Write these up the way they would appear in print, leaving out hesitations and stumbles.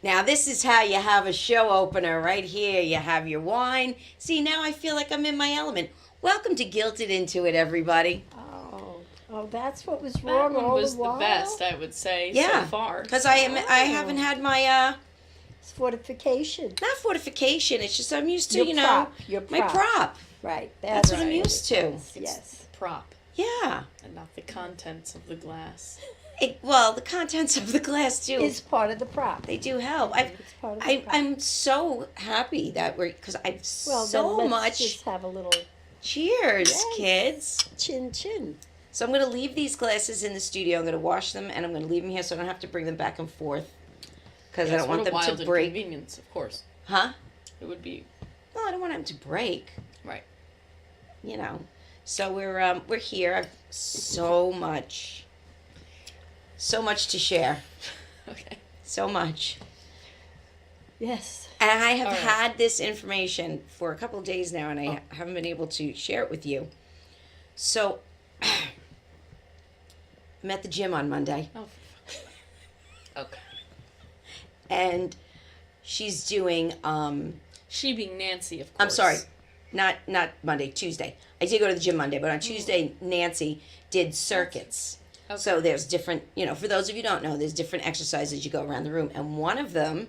Now, this is how you have a show opener right here. You have your wine. See, now I feel like I'm in my element. Welcome to Guilted Into It, everybody. Oh, that's what was That wrong one all was the the while? best, I would say, Yeah, so far. because I haven't had my It's fortification. not fortification. It's just I'm used to Your you know prop, your my prop. prop. Right. That's what I'm right. used to. It's Yes. the prop Yeah. and not the contents of the glass. Well, the contents of the glass too. Is part of the prop. They do help. It's part of the prop. I'm so happy that we're because I've Well, so then let's much. just have a little Cheers, Yes. kids. chin. So I'm going to leave these glasses in the studio. I'm going to wash them and I'm going to leave them here so I don't have to bring them back and forth because I Yes, don't what want a them wild to break. inconvenience, of course. Huh? It would be No, I don't want them to break. right. You know. So we're here. I've so much to share. Okay. So much. Yes. And I have All right. had this information for a couple of days now, and I haven't been able to share it with you. So, I'm at the gym on Monday, Oh. Okay. and she's doing. She being Nancy, of course. I'm sorry, not Monday, Tuesday. I did go to the gym Monday, but on Tuesday, Nancy did circuits. Okay. So there's different, for those of you who don't know, there's different exercises you go around the room, and one of them.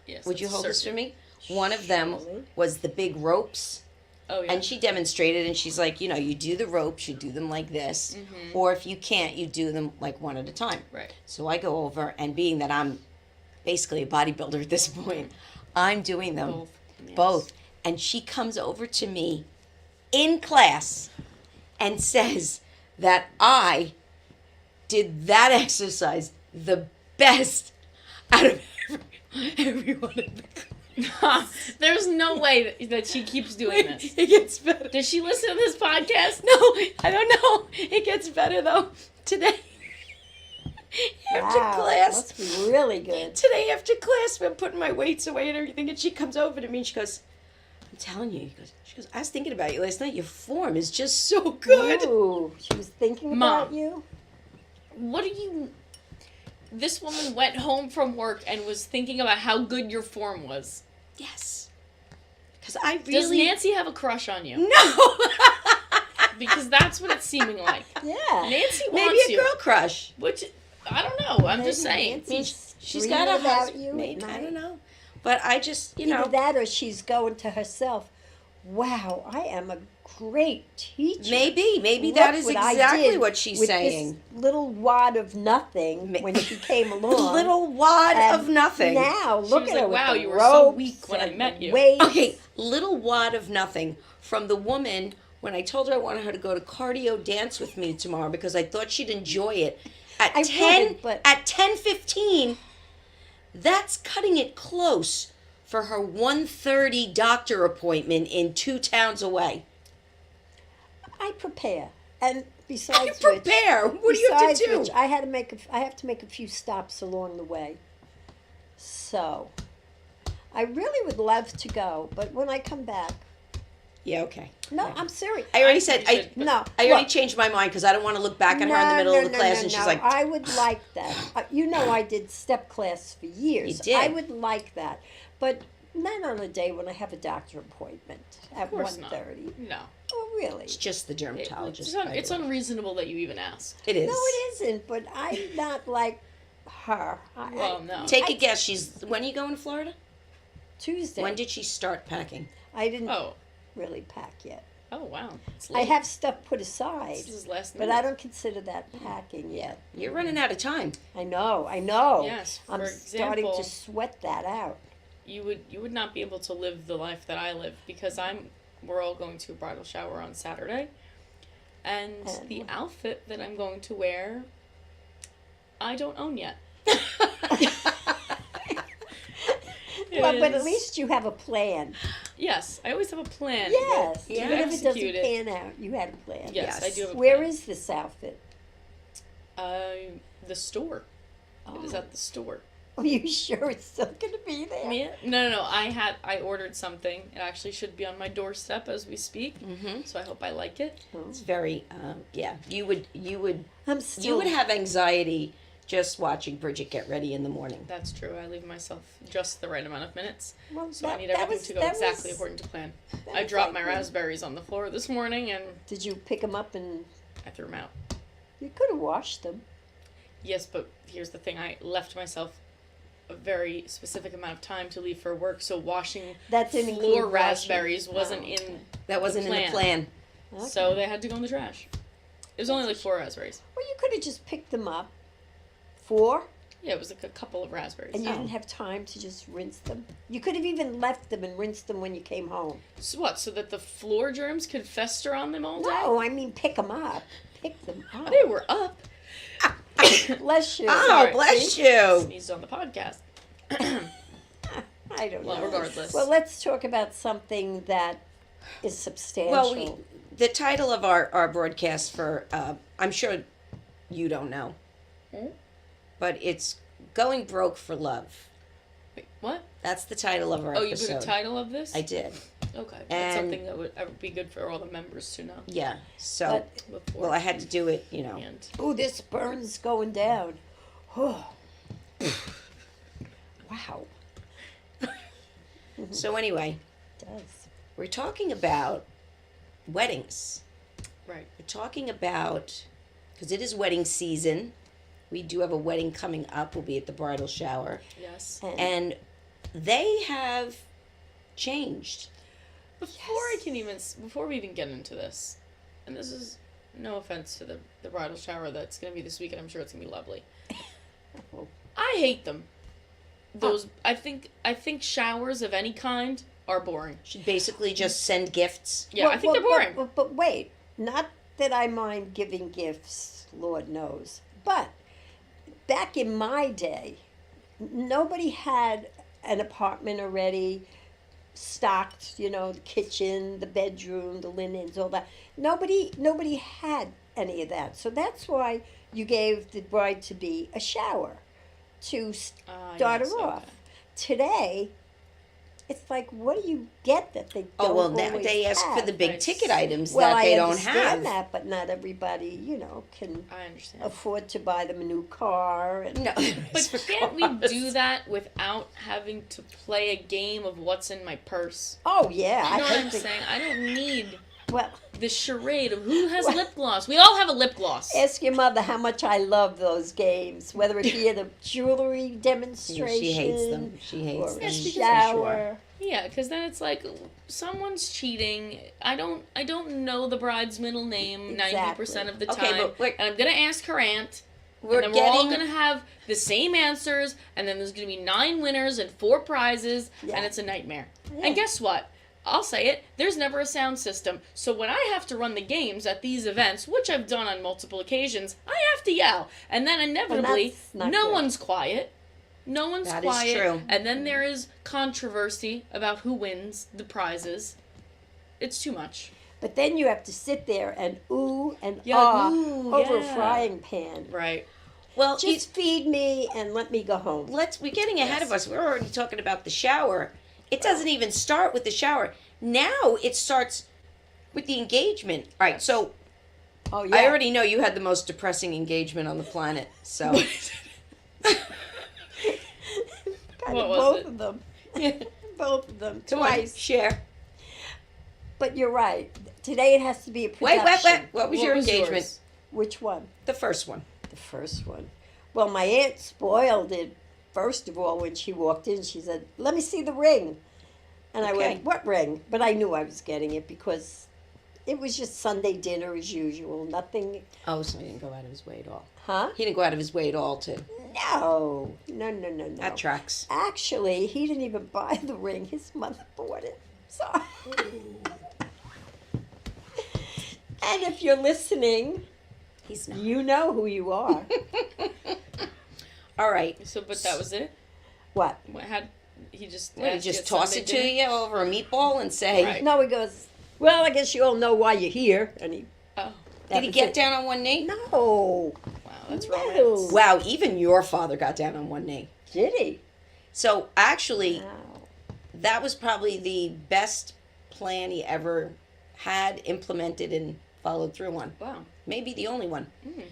Yes, Would you it's hold this for circuit. me? One of them Surely. was the big ropes. Oh yeah. And she demonstrated, and she's like, you do the ropes, you do them like this, or if you can't, you do them like one at a time. Right. So I go over, and being that I'm basically a bodybuilder at this point, I'm doing them Both. Yes. both. And she comes over to me in class and says that I did that exercise the best out of everyone in the class. There's no way that she keeps doing this. It gets better. Does she listen to this podcast? No, I don't know. It gets better though. Today, after Wow, class, must be really good. today after class, I'm putting my weights away and everything, and she comes over to me and she goes, "I'm telling you," she goes, "I was thinking about you last night. Your form is just so good." Ooh, she was thinking Mom. about you. What do you... This woman went home from work and was thinking about how good your form was. Yes, because I Does really Nancy have a crush on you? no. Because that's what it's seeming like. Yeah. Nancy Maybe wants a you. girl crush. Which, I don't know. I'm just Maybe saying. Nancy's She's dreaming got a about husband. you. Maybe, at I night. don't know, but I just Either that or she's going to herself, wow, I am a great teacher. maybe Look that is what I exactly did what she's with saying. This little wad of nothing Ma- when she came A along. little wad And of nothing. Now, She look was at like, her with "Wow, the you were so ropes weak when I and met the you." weights. Okay, little wad of nothing from the woman when I told her I wanted her to go to cardio dance with me tomorrow because I thought she'd enjoy it. At I 10 would, but- at 10:15, that's cutting it close for her 1:30 doctor appointment in 2 towns away. I prepare, and I besides prepare. What do you have besides to do? which, I have to make a few stops along the way. So, I really would love to go, but when I come back, Yeah, okay. no, Yeah. I'm serious. I already said You should, I but- No, I already look, changed my mind because I don't want to look back at her in the middle of the class and she's like, I would like that. You know, I did step class for years. You did. I would like that, but not on a day when I have a doctor appointment at course not. 1:30. No. Oh, really? it's just the dermatologist. It's unreasonable that you even asked. It is. No, it isn't. But I'm not like her. Well, no. Take a guess. When are you going to Florida? Tuesday. When did she start packing? I didn't Oh. really pack yet. Oh, wow. It's I late. have stuff put aside, This is last but minute. I don't consider that packing yet. You're running out of time. I know. Yes, I'm for starting example- to sweat that out. You would not be able to live the life that I live because we're all going to a bridal shower on Saturday, and the outfit that I'm going to wear, I don't own yet. It Well, but at is- least you have a plan. yes, I always have a plan. Yes, but even to if it doesn't execute it, pan out, you had a plan. yes, I Yes. do have a Where plan. is this outfit? The store? It is Oh. at the store. Are you sure it's still going to be there? Yeah. No. I ordered something. It actually should be on my doorstep as we speak. Mm-hmm. So I hope I like it. Oh. It's very, yeah. You would I'm still. you would have anxiety just watching Bridget get ready in the morning. That's true. I leave myself just the right amount of minutes. Well, So I need everything to go exactly according to plan. I was dropped my like- raspberries on the floor this morning and Did you pick them up and I threw them out. you could have washed them? Yes, but here's the thing. I left myself a very specific amount of time to leave for work, so washing That didn't floor include washing. raspberries wasn't Oh, in, That wasn't in the plan. plan. Okay. so they had to go in the trash. It was only like 4 raspberries. Well, you could have just picked them up. 4? Yeah, it was like a couple of raspberries. And you Oh. didn't have time to just rinse them? You could have even left them and rinsed them when you came home. So what? So that the floor germs could fester on them all day? No, I mean pick them up. Pick them up. They were up. Bless you. Oh, Sorry. bless See? you. Sneezed on the podcast. I don't Well, know. regardless. Well, let's talk about something that is substantial. Well, the title of our broadcast for, I'm sure you don't know, but it's Going Broke for Love. Wait, what? That's the title of our Oh, you episode. put a title of this? I did. Okay. That's And- something that would be good for all the members to know. Yeah. So, Before well, I had to do it, you know. and Ooh, this burn's going down. Oh. Wow. So anyway, It does. we're talking about weddings. right. We're talking about, because it is wedding season. We do have a wedding coming up. We'll be at the bridal shower. Yes. And they have changed. Before we even get into this, and this is no offense to the bridal shower that's gonna be this weekend. I'm sure it's gonna be lovely. I hate them. I think showers of any kind are boring. Should basically just send gifts. Yeah, I think they're boring. But wait, not that I mind giving gifts, Lord knows. But back in my day, nobody had an apartment already stocked, the kitchen, the bedroom, the linens, all that. Nobody had any of that. So that's why you gave the bride to be a shower to start Yes, her off. okay. Today, it's like, what do you get that they don't Oh, well, now always they ask for have? the big Right. ticket items Well, that they I don't understand have. that, but not everybody, can I understand. afford to buy them a new car. And No. But can't we do that without having to play a game of what's in my purse? Oh yeah, You know what I'm think- saying? I don't need Well, the charade of who has lip gloss. We all have a lip gloss. ask your mother how much I love those games, whether it be at a jewelry demonstration, She hates them. She hates or them. a Yes, because- shower. Yeah, because then it's like someone's cheating. I don't know the bride's middle name 90% of the Okay, time, but wait. and I'm gonna ask her aunt. We're and then we're all getting. gonna have the same answers, and then there's gonna be 9 winners and 4 prizes, Yeah. and it's a nightmare. Yeah. And guess what? I'll say it, there's never a sound system. So when I have to run the games at these events, which I've done on multiple occasions, I have to yell. And then inevitably, that's not no good. one's quiet. No one's That is quiet. true. And then there is controversy about who wins the prizes. It's too much. But then you have to sit there and ooh and Yeah, ah ooh, over yeah. a frying pan. Right. Well, Just feed me and let me go home. we're getting ahead of us. We're already talking about the shower. It doesn't even start with the shower. Now it starts with the engagement. All right, so Oh yeah. I already know you had the most depressing engagement on the planet. So Kind What of was both it? of them. Both of them. come on, Twice. share. But you're right. Today it has to be a Wait, production. wait. What was your engagement? yours? Which one? The first one. The first one. Well, my aunt spoiled it. First of all, when she walked in, she said, "Let me see the ring." And I Okay. went, "What ring?" But I knew I was getting it because it was just Sunday dinner as usual. Nothing, Oh, so he didn't go out of his way at all. huh? He didn't go out of his way at all to. No. That tracks. Actually, he didn't even buy the ring. His mother bought it. So. And if you're listening, He's not. you know who you are. All right. So, but that was it? What? What had he just What, he asked you just at toss Sunday it to dinner? you over a meatball and say, Right. No, he goes, "Well, I guess you all know why you're here." And he, Oh, did he get down on one knee? No. wow, that's No. romance. Wow, even your father got down on one knee. Did he? So actually, Wow. that was probably the best plan he ever had implemented and followed through on. Wow. Maybe the only one. Mm.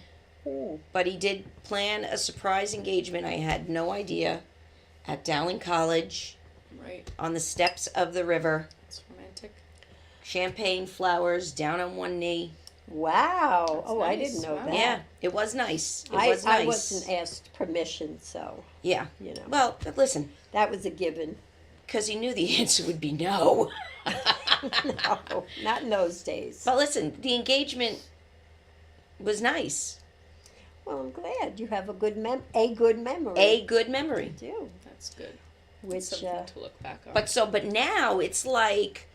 Ooh. But he did plan a surprise engagement. I had no idea. At Dowling College, Right. on the steps of the river. It's romantic. Champagne flowers, down on one knee. Wow. That's Oh, I nice. didn't know Wow. that. Yeah, it was nice. It I, was nice. I wasn't asked permission, so, Yeah. you know, Well, but listen, that was a given. because he knew the answer would be no. No, not in those days. But listen, the engagement was nice. Well, I'm glad you have a good memory. A good memory. You do. That's good. Which, Something to look back on. But now it's like,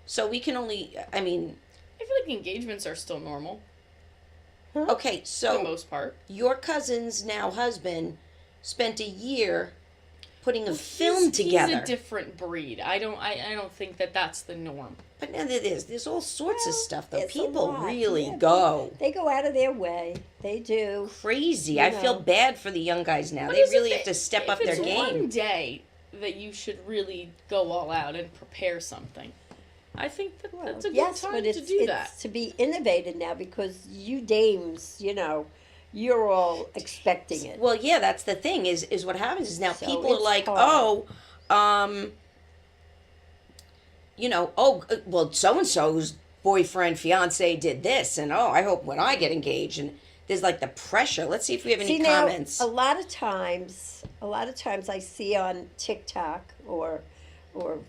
so we can only, I mean, I feel like engagements are still normal okay, for the so most part. your cousin's now husband spent a year putting a film He's together. a different breed. I don't think that that's the norm. But now there's all sorts of Well, stuff though. it's a People lot, really yeah. go they go out of their way. They do. crazy. You I feel know. bad for the young guys now. But They is it really that- have to step if up their it's game. One day that you should really go all out and prepare something. I think that Well, that's a good yes, time but to do it's that. to be innovative now because you dames, you know, you're all expecting it. Well, yeah, that's the thing. Is what happens is now So people are it's like, hard. well, so and so's boyfriend, fiance did this, and I hope when I get engaged, and there's like the pressure. Let's see if we have any See, now, comments. a lot of times I see on TikTok or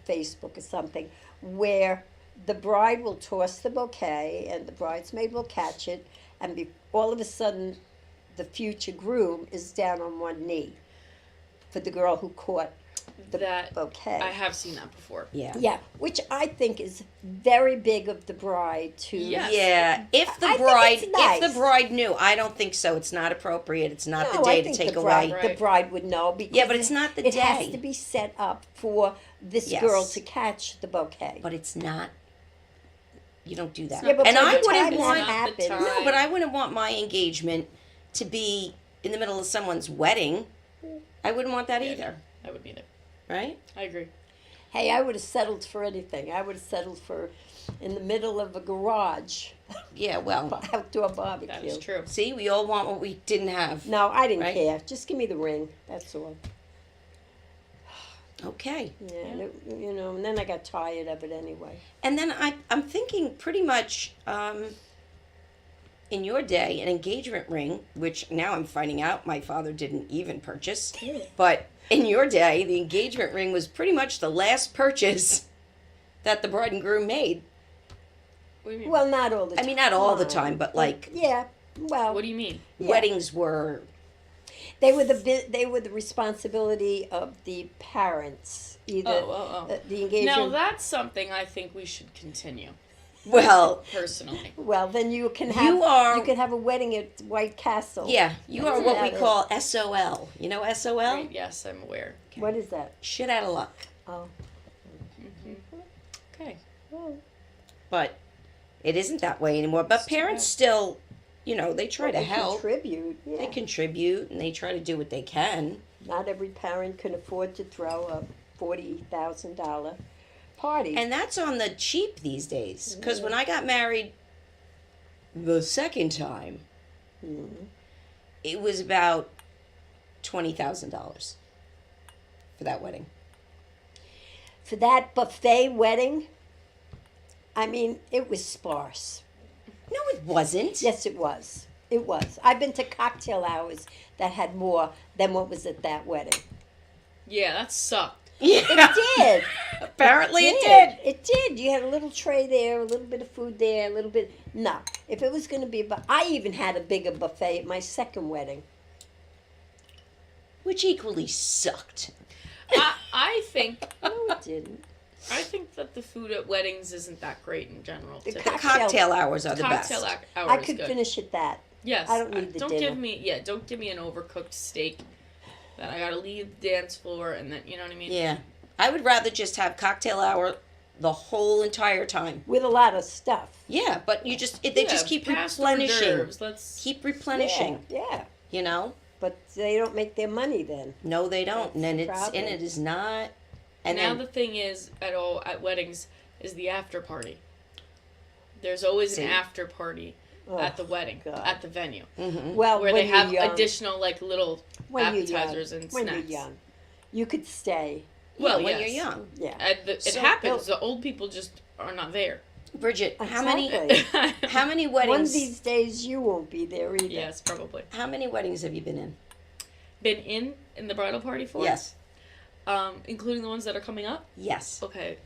Facebook or something where the bride will toss the bouquet and the bridesmaid will catch it, and all of a sudden the future groom is down on one knee for the girl who caught the That bouquet. I have seen that before. Yeah. Yeah, which I think is very big of the bride to. Yes. Yeah, if the I think bride, it's nice. if the bride knew, I don't think so. It's not appropriate. It's not No, the day I to think take the away. bride, the bride would know because Yeah, but it's not the it has day. to be set up for this Yes. girl to catch the bouquet. But it's not. You don't do that. Yeah, but and by I the wouldn't time that want. happens- No, but I wouldn't want my engagement to be in the middle of someone's wedding. I wouldn't want that Yeah, either, I would need it. right? I agree. Hey, I would have settled for anything. I would have settled for in the middle of a garage Yeah. Well, outdoor barbecue. That is true. see, we all want what we didn't have. No, I didn't Right? care. Just give me the ring. That's all. Okay. Yeah, and it- you know. And then I got tired of it anyway. And then I'm thinking pretty much in your day, an engagement ring, which now I'm finding out my father didn't even purchase, but in your day, the engagement ring was pretty much the last purchase that the bride and groom made. What do you mean? Well, not all the time. I mean, not all the time, but like Yeah. Well, what do you mean? yeah. weddings were. They were the responsibility of the parents. Either the engagement. Now that's something I think we should continue Well, personally. Well, then you can have You can have a wedding at White Castle. yeah, you are what we Yeah. call SOL. You know SOL? Right, yes, I'm aware. What is that? Shit out of luck. Oh. Okay. Well, But it isn't that way anymore. But parents still, they try to they help. contribute. Yeah. They contribute and they try to do what they can. Not every parent can afford to throw a $40,000 party. And that's on the cheap these days. Because when I got married the second time, it was about $20,000 for that wedding. For that buffet wedding, I mean, it was sparse. No, it wasn't. Yes, it was. It was. I've been to cocktail hours that had more than what was at that wedding. Yeah, that sucked. Yeah. It did. Apparently it did. It did. You had a little tray there, a little bit of food there, a little bit. No, if it was going to be, I even had a bigger buffet at my second wedding. Which equally sucked. I think No, it didn't. that the food at weddings isn't that great in general. The typically. Cocktail hours are the Cocktail best. hours I is could good. finish at that. Yes. I don't need the don't dinner. don't give me an overcooked steak that I gotta leave the dance floor and then you know what I mean? Yeah. I would rather just have cocktail hour the whole entire time. With a lot of stuff. Yeah, but they just keep past hors replenishing. d'oeuvres, Let's Keep replenishing, Yeah. you know? But they don't make their money then. No, they don't. And then That's the it's problem. it is not. And now then the thing is at weddings is the after party. There's always See? an after party at the wedding, God. at the venue, Well, where when they have you're young, additional like little when appetizers you're young, and when snacks. you're young, you could stay. Well, when yes. you're young. Yeah. And it So- happens. The old people just are not there. Bridget, Exactly. how many One of weddings? these days you won't be there either. Yes, probably. How many weddings have you been in? Been in the bridal party for? Yes. Including the ones that are coming up. Yes. Okay.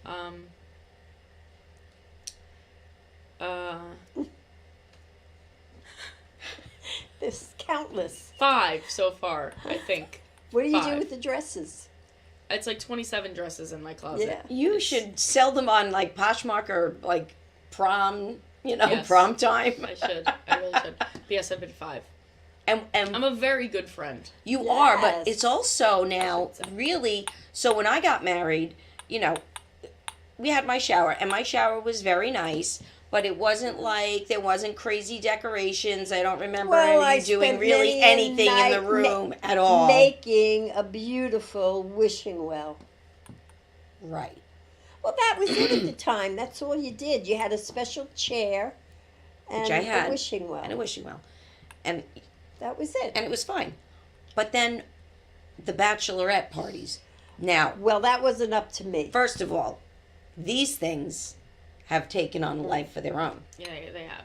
There's countless. 5 so far, I think. What do you do 5. with the dresses? It's like 27 dresses in my closet. Yeah. You should sell them on like Poshmark or like prom, Yes. prom time. I should. I really should. But yes, I've been 5. And I'm a very good friend. you are, but Yes. it's also now really. So when I got married, we had my shower, and my shower was very nice. But it wasn't like there wasn't crazy decorations. I don't remember Well, I you doing spent really many a anything in the night room at all. Making a beautiful wishing well. Right. Well, that was it at the time. That's all you did. You had a special chair and Which I had, a wishing well. And a wishing well. And That was it. it was fine. But then the bachelorette parties. Now, Well, that wasn't up to me. first of all, these things have taken on a life of their own. Yeah, they have.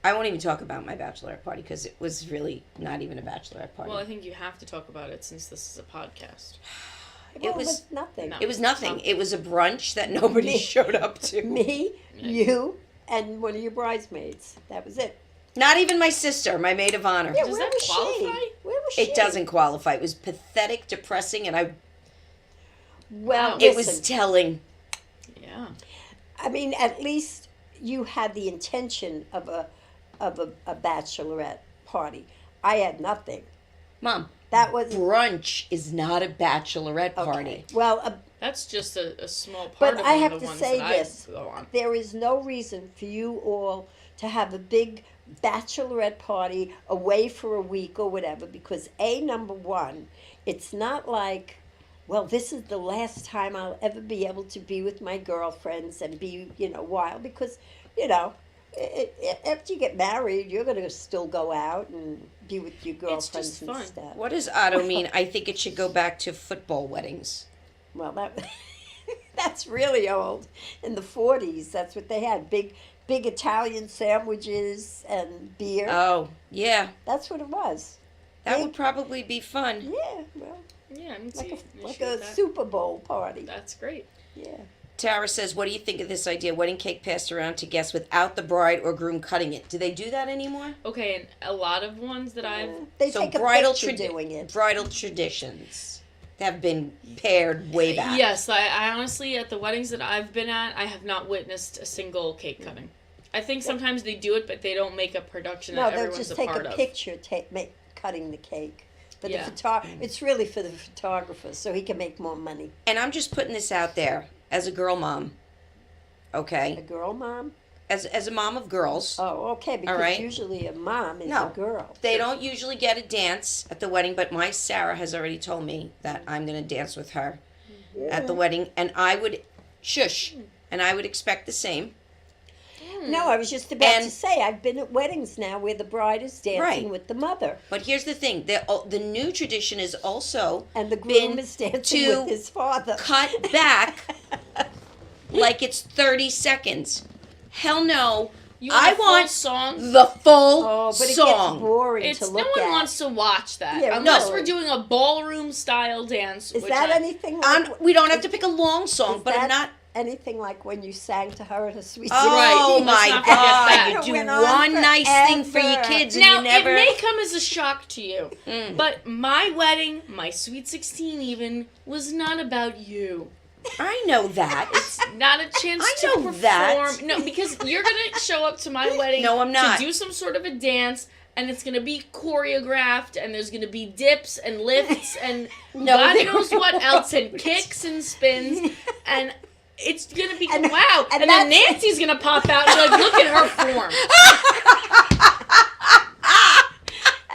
I won't even talk about my bachelorette party because it was really not even a bachelorette party. Well, I think you have to talk about it since this is a podcast. Well, it was nothing. No. it was nothing. It was a brunch that nobody Me. showed up to. Me, you, and one of your bridesmaids. That was it. Not even my sister, my maid of honor. Yeah, Does where that was qualify? she? Where was she? It doesn't qualify. It was pathetic, depressing, and Well, Wow. it was listen, telling. Yeah. I mean, at least you had the intention of a bachelorette party. I had nothing. Mom, That was brunch is not a bachelorette party. okay. Well, That's just a small part But of I one have of the to ones say that this. I go on. there is no reason for you all to have a big bachelorette party away for a week or whatever, because number one, it's not like, well, this is the last time I'll ever be able to be with my girlfriends and be, wild, because, after you get married, you're going to still go out and be with your girlfriends just and fun. stuff. What does Otto mean? I think it should go back to football weddings. Well, that's really old. In the 40s, that's what they had. Big Italian sandwiches and beer. Oh, yeah. That's what it was. That Big- would probably be fun. Yeah, well, Yeah, I can like see a, an like issue a with that. Super Bowl party. That's great. Yeah. Tara says, what do you think of this idea? Wedding cake passed around to guests without the bride or groom cutting it. Do they do that anymore? Okay, and a lot of ones that I've They So take a bridal picture doing it. bridal traditions have been paired way back. Yes, I honestly, at the weddings that I've been at, I have not witnessed a single cake cutting. I think sometimes they do it, but they don't make a production No, that they'll everyone's just a take part a of. picture, cutting the cake. But Yeah. it's really for the photographer, so he can make more money. And I'm just putting this out there as a girl mom. A Okay? girl mom? As a mom of girls. Oh, okay, because right. usually a mom is No. a girl. They don't usually get a dance at the wedding, but my Sarah has already told me that I'm going to dance with her at the wedding, and I would and I would expect the same. No, I was just about And- to say, I've been at weddings now where the bride is dancing Right. with the mother. But here's the thing: the new tradition is also And the groom been is dancing to with his father. cut back like it's 30 seconds. Hell no! You I want a full want song. the full Oh, but it song. gets boring It's to no look one at. wants to watch that Yeah, unless really. we're doing a ballroom style dance. Is which that I- anything like... We don't have to pick a long song, Is but I'm that not. anything like when you sang to her at a sweet Oh Right, my let's not forget that. God! You It do went on one nice thing for your forever. kids, and Now you never. it may come as a shock to you, Mm. but my wedding, my sweet 16 even, was not about you. I know that. It's Not a chance I to know perform. that. No, because you're gonna show up to my wedding. No, I'm not. To do some sort of a dance, and it's gonna be choreographed, and there's gonna be dips and lifts and No, God there knows what else, and won't. kicks and spins, and it's gonna be And- wow. and And then that's- Nancy's gonna pop out and be like, look at her form.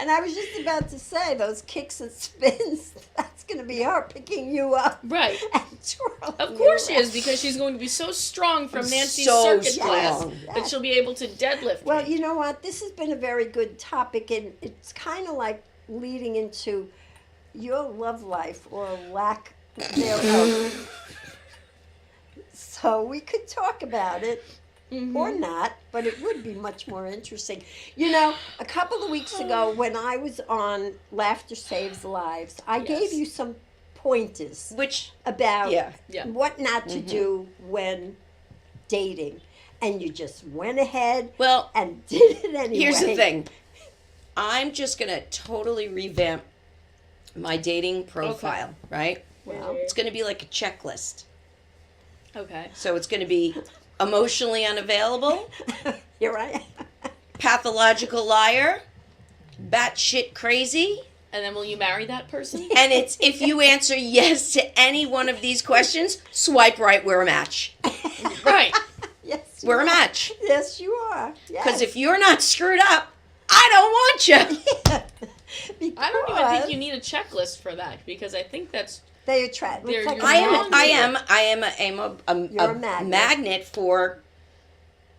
And I was just about to say, those kicks and spins, that's It's going to be her picking you up. Right. And twirling Of course she you is, because she's going to be so strong from Nancy's So circuit strong. class Yes. that she'll be able to deadlift Well, me. you know what? This has been a very good topic, and it's kind of like leading into your love life or lack thereof. So we could talk about it Mhm. or not, but it would be much more interesting. You know, a couple of weeks ago when I was on Laughter Saves Lives, I Yes. gave you some pointers Which, about yeah. Yeah. what not to do when dating. And you just went ahead Well, and did it anyway. here's the thing. I'm just going to totally revamp my dating profile, right? Well, It's going to be like a checklist. Okay. So it's going to be emotionally unavailable, here I am. pathological liar, batshit crazy, And then will you marry that person? and it's if you answer yes to any one of these questions, swipe right, we're a match. Right. Yes, you We're a are. match. Yes, you are. Because if you're not screwed up, I don't want you. I don't even think you need a checklist for that, because I think that's They attract. They're it's like your a I am. magnet. I am You're a a magnet. magnet for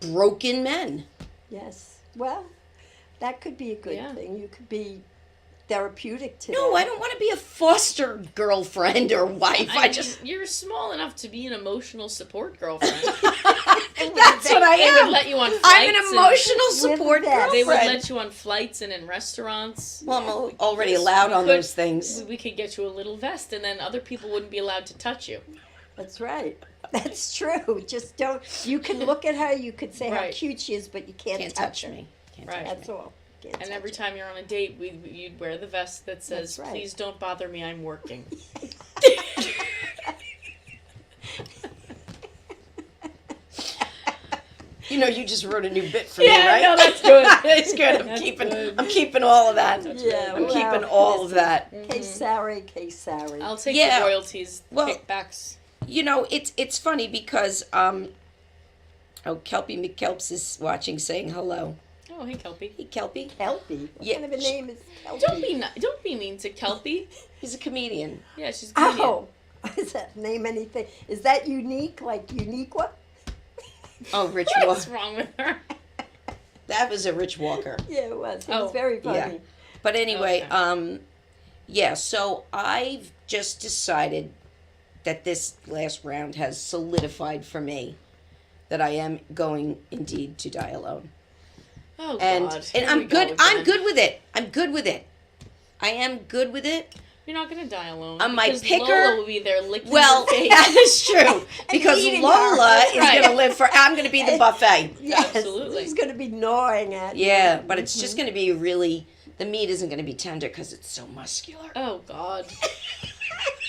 broken men. Yes. Well, that could be a good Yeah. thing. You could be therapeutic to No, them. I don't want to be a foster girlfriend or wife. I mean, just. you're small enough to be an emotional support girlfriend. That's what I They would am. let you on flights. I'm an and- emotional support With that. They would girlfriend. let you on flights and in restaurants. Well, I'm already allowed on Could- those things. We could get you a little vest, and then other people wouldn't be allowed to touch you. That's right. That's true. Just don't. You can look at her. You could say how Right. cute she is, but you can't, Can't touch touch her. me. Can't Right. touch That's me. all. Can't And touch every her. time you're on a date, you'd wear the vest that says, That's right. "Please don't bother me, I'm working." You know, you just wrote a new bit for me, Yeah, right? no, that's good. It's good. I'm That's keeping. good. I'm keeping all of that. Yeah, I'm well, keeping all of that. Case Sari, case Sari. I'll take Yeah. the royalties, Well- kickbacks. You know, it's funny because oh, Kelpie McKelps is watching, saying hello. Oh, hey, Kelpie. Hey, Kelpie. Kelpie. What Yeah. kind of a name is Kelpie? Don't be mean to Kelpie. He's a comedian. Yeah, she's a comedian. Oh, is that name anything? Is that unique? Like Uniqua? Oh, Rich What's Walker. wrong with her? That was a Rich Walker. Yeah, it was. It Oh, was very funny. yeah. But anyway, Okay. yeah. So I've just decided that this last round has solidified for me that I am going indeed to die alone. Oh, And God. and Here I'm we go good. I'm again. good with it. I'm good with it. I am good with it. You're not gonna die alone. My because picker- Lola will be there licking Well, your face. that is true because eating Lola her. is Right. going to live for. I'm going to be the buffet. Yes, Absolutely. He's going to be gnawing at you. Yeah, but it's just going to be really. The meat isn't going to be tender because it's so muscular. Oh God.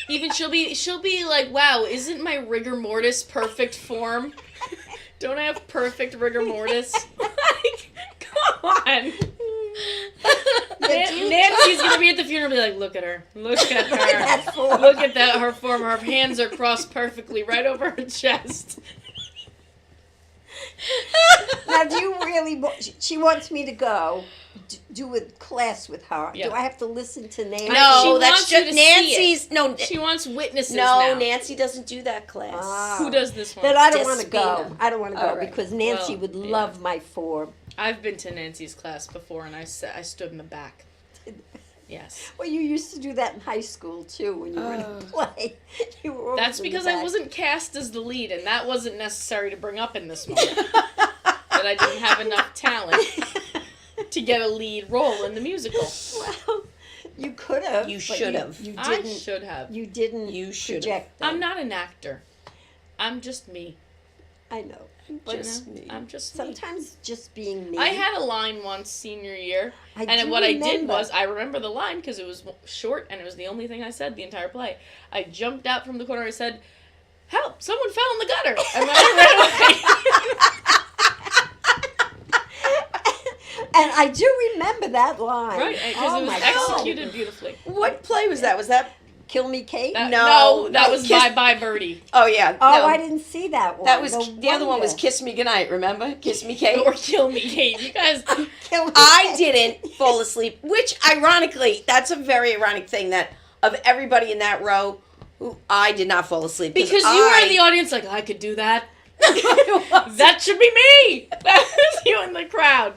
Even she'll be like, wow, isn't my rigor mortis perfect form? Don't I have perfect rigor mortis? Like, come on. Nancy's gonna be at the funeral and be like, look at her. Look at her. That form. Look at that, her form. Her hands are crossed perfectly right over her chest. Now, do you really she wants me to go do a class with her? Yeah. Do I have to listen to Nancy? She No, that's wants you just to see Nancy's. No, She wants witnesses no, now. Nancy doesn't do that class. Ah. Who does this one? Then I don't want to go. Despina. I don't want to go All right. because Nancy Well, would yeah. love my form. I've been to Nancy's class before, and I stood in the back. Yes. Well, you used to do that in high school too when you were in a play. You were always That's in the because I back. wasn't cast as the lead, and that wasn't necessary to bring up in this moment. That I didn't have enough talent to get a lead role in the musical. Well, you could have. You but should have. You I didn't. should have. You didn't. You should have. project that. I'm not an actor. I'm just me. I know. But Just me. I'm just me. Sometimes just being me. I had a line once senior year, I and do what I did remember. was I remember the line because it was short and it was the only thing I said the entire play. I jumped out from the corner and said, "Help! Someone fell in the gutter!" And then I ran away. And I do remember that line. Right, because Oh it was my God. executed beautifully. What play was that? Was that? Kill Me Kate? That, No, that no, was Kiss- Bye Bye Birdie. Oh yeah. Oh, no. I didn't see that one. That was No the other one was wonder. Kiss Me Goodnight. Remember? Kiss Me Kate. Or Kill Me Kate. You guys, Kill Me I Kate. didn't fall asleep, which ironically, that's a very ironic thing that of everybody in that row who I did not fall asleep. Because you were in the audience like, I could do that. That should be me. That was you in the crowd.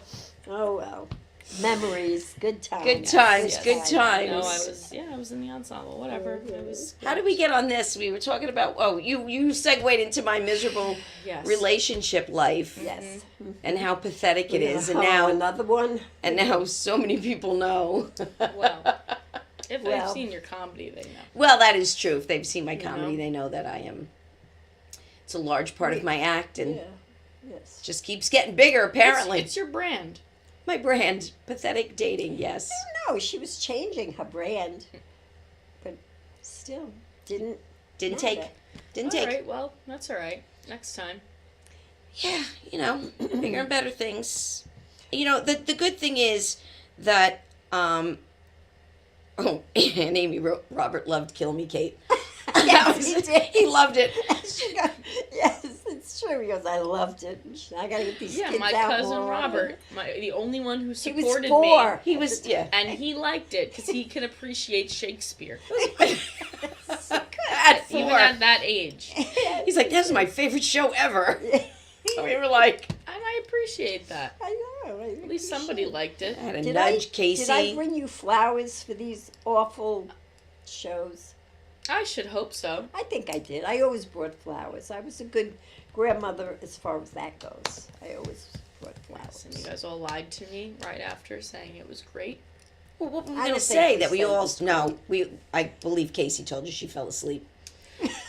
Oh, well. Memories. Good times. Good times. Yes. Good times. No, I was in the ensemble. Whatever. It was. How did we get on this? We were talking about, you segued into my miserable Yes. relationship life Yes. and how pathetic it is. And Oh, now, another one. and now so many people know. Well, if they've Well. seen your comedy, they know. Well, that is true. If they've seen my comedy, know? they know that I am. It's a large part of my act, and Yeah. Yes. just keeps getting bigger. Apparently, It's your brand. my brand, pathetic dating. Yes, No, she was changing her brand, but still didn't. didn't matter. take, didn't All take. right. Well, that's all right. Next time. Yeah, bigger and better things. The good thing is that and Amy wrote, Robert loved Kill Me Kate. Yes, he did. He loved it. She got, yes, it's true. He goes, I loved it. I gotta get these Yeah, kids my out cousin more. Robert, the only one who He was supported 4. me, He was, yeah. and he liked it because he can appreciate Shakespeare At even 4. at that age. He's like, this is my favorite show ever. So we were like, And I appreciate that. I know. At least somebody liked it. I had a Did nudge, Casey. Did I bring you flowers for these awful shows? I should hope so. I think I did. I always brought flowers. I was a good grandmother as far as that goes. I always brought flowers. And you guys all lied to me right after saying it was great. Well, what were we I going to don't say? think That we we said all, this. no, I believe Casey told you she fell asleep.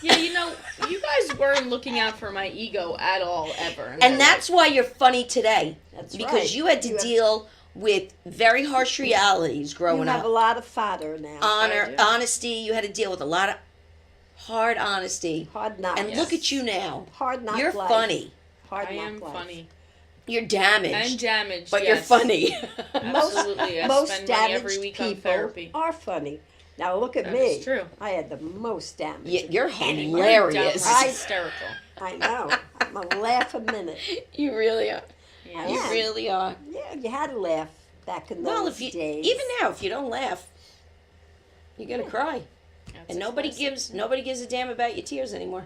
Yeah, you guys weren't looking out for my ego at all, ever. And that's why you're funny today. That's because right. you had to have- deal with very harsh realities You growing have a up. lot of fodder now. Honor, I do. honesty, you had to deal with a lot of hard honesty. Hard knock. And look at you now. Hard knock You're life. funny. Hard I knock am life. funny. You're damaged. And damaged, but yes. you're funny. Absolutely. I Most spend money damaged every week on people therapy. are funny. Now look at That me. is true. I had the most damage. You're You're hilarious. downright hysterical. I know. I'm a laugh a minute. You really are. Yeah. You Yeah. really are. Yeah, you had to laugh back in those Well, if you days. even now, if you don't laugh, you're gonna cry, That's and a nobody classic. gives a damn about your tears anymore.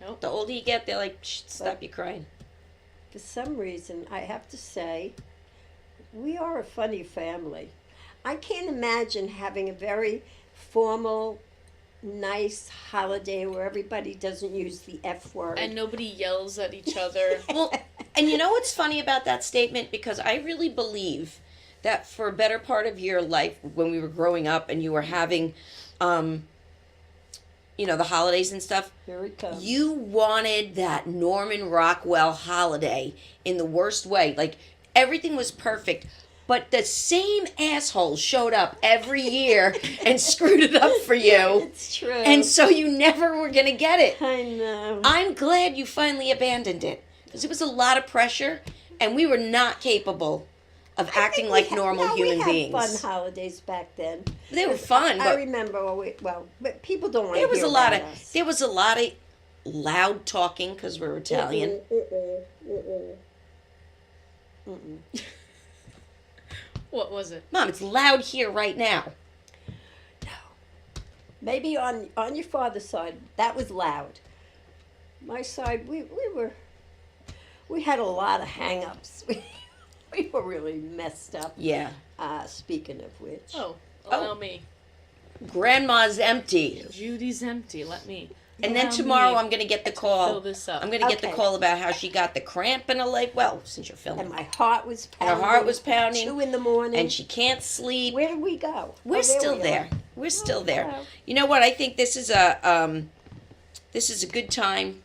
Nope. The older you get, they're like, Shh, stop your crying. For some reason, I have to say, we are a funny family. I can't imagine having a very formal, nice holiday where everybody doesn't use the F word. And nobody yells at each other. Well, and you know what's funny about that statement? Because I really believe that for a better part of your life, when we were growing up and you were having, the holidays and stuff, Here it comes. you wanted that Norman Rockwell holiday in the worst way. Like, everything was perfect. But the same asshole showed up every year and screwed it up for you. It's true. And so you never were going to get it. I know. I'm glad you finally abandoned it. Because it was a lot of pressure, and we were not capable of acting like normal human we beings. had fun holidays back then. They were fun, I but remember. But people don't want to there was hear a lot about of us. there was a lot of loud talking because we're Italian. What was it? Mom, it's loud here right now. Maybe on your father's side, that was loud. My side, we had a lot of hang-ups. We were really messed up. Yeah. Speaking of which. Oh, allow me. Grandma's empty. Judy's empty. Let me. And then Allow tomorrow me I'm going to get the to call. fill this up. I'm going to get the Okay. call about how she got the cramp in her leg. Well, since you're filming. And my heart was And pounding. her heart was pounding. 2 a.m. And she can't sleep. Where did we go? We're Oh, still we are. there. We're still there. wow. You know what? I think this is a good time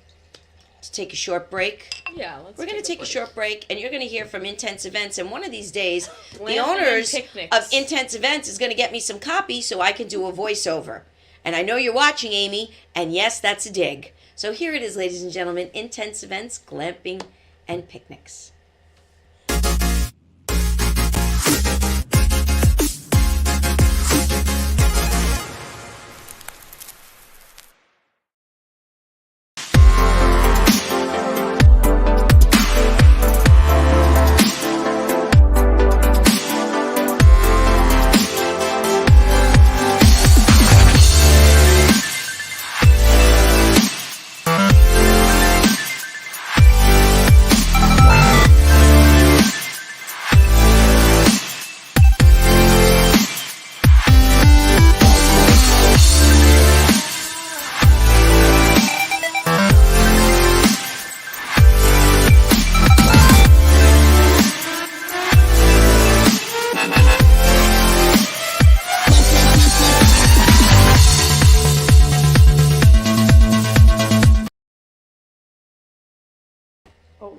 to take a short break. Yeah, let's. We're going to take a break. short break, and you're going to hear from Intense Events. And one of these days, the Glamping and owners picnics. of Intense Events is going to get me some copy so I can do a voiceover. And I know you're watching, Amy, and yes, that's a dig. So here it is, ladies and gentlemen, Intense Events, Glamping and Picnics.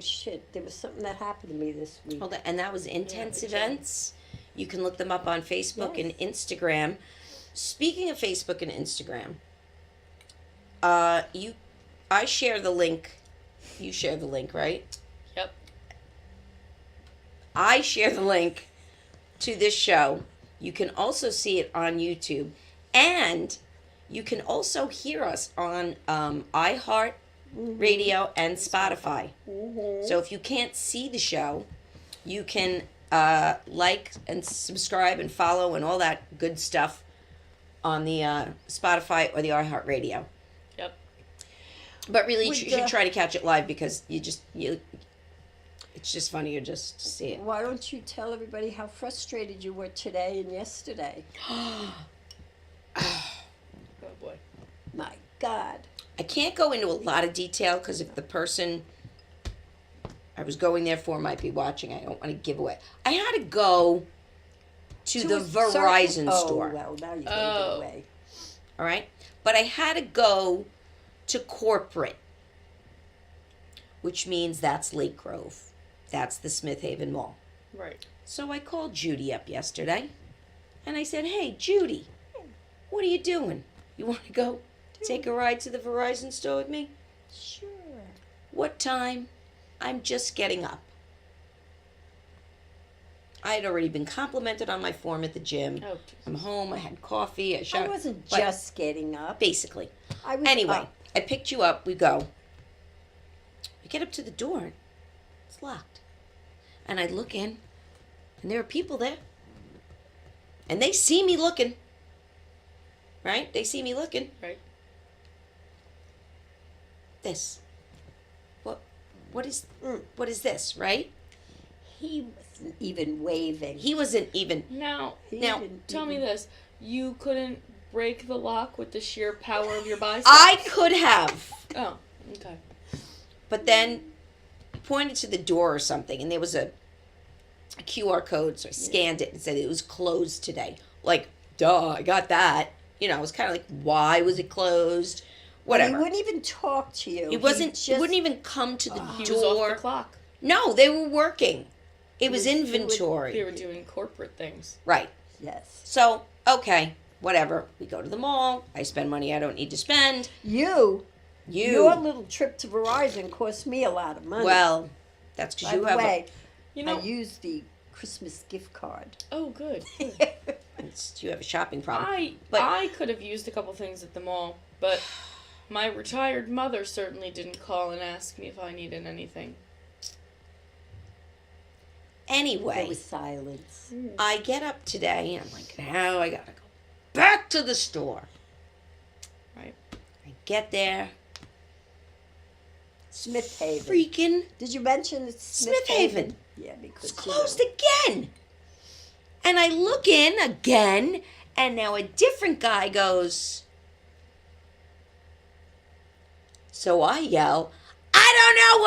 shit, there was something that happened to me this week. Hold on. And that was Intense good job. Events. You can look them up on Facebook and Instagram. Speaking of Facebook and Instagram, I share the link. You share the link, right? Yep. I share the link to this show. You can also see it on YouTube. And you can also hear us on iHeart Radio and Spotify. So if you can't see the show, you can like and subscribe and follow and all that good stuff on the Spotify or the iHeart Radio. Yep. But really, you With should the- try to catch it live because it's just funnier just to see it. Why don't you tell everybody how frustrated you were today and yesterday? Oh boy. My God. I can't go into a lot of detail because if the person I was going there for might be watching, I don't want to give away. I had to go to the a certain- Verizon store. Oh, well, now you gave Oh. it away. All right, but I had to go to corporate, which means that's Lake Grove, that's the Smith Haven Mall. Right. So I called Judy up yesterday, and I said, "Hey, Judy, what are you doing? You want to go take a ride to the Verizon store with me? Sure. What time? I'm just getting up." I had already been complimented on my form at the gym. Oh. I'm home. I had coffee. I I showered. wasn't but just getting up. basically. I was Anyway, up. I picked you up. We go. We get up to the door. It's locked. And I look in, and there are people there. And they see me looking. Right? They see me looking. Right. This. What is this, right? He wasn't even waving. He wasn't even. Now, He now, didn't tell me even- this: you couldn't break the lock with the sheer power of your biceps? I could have. Oh, okay. But then he pointed to the door or something, and there was a QR code, so I scanned it and said it was closed today. Like, duh, I got that. You know, I was kind of like, why was it closed? Whatever. He wouldn't even talk to you. He wasn't. Just, He wouldn't even come to the He was off door. the clock. No, they were working. It was He would- inventory. They were doing corporate things. Right. Yes. So, okay, whatever. We go to the mall. I spend money I don't need to spend. Your You. little trip to Verizon cost me a lot of money. Well, that's because by you the have way, You know. I used the Christmas gift card. Oh, good. you have a shopping problem. But- I could have used a couple things at the mall, but my retired mother certainly didn't call and ask me if I needed anything. Anyway. There was silence. I get up today and I'm like, now I gotta go back to the store. Right. I get there. Smith Haven. Freaking, Did you mention it's Smith Haven. Yeah, because it's closed again. And I look in again, and now a different guy goes. So I yell, I don't know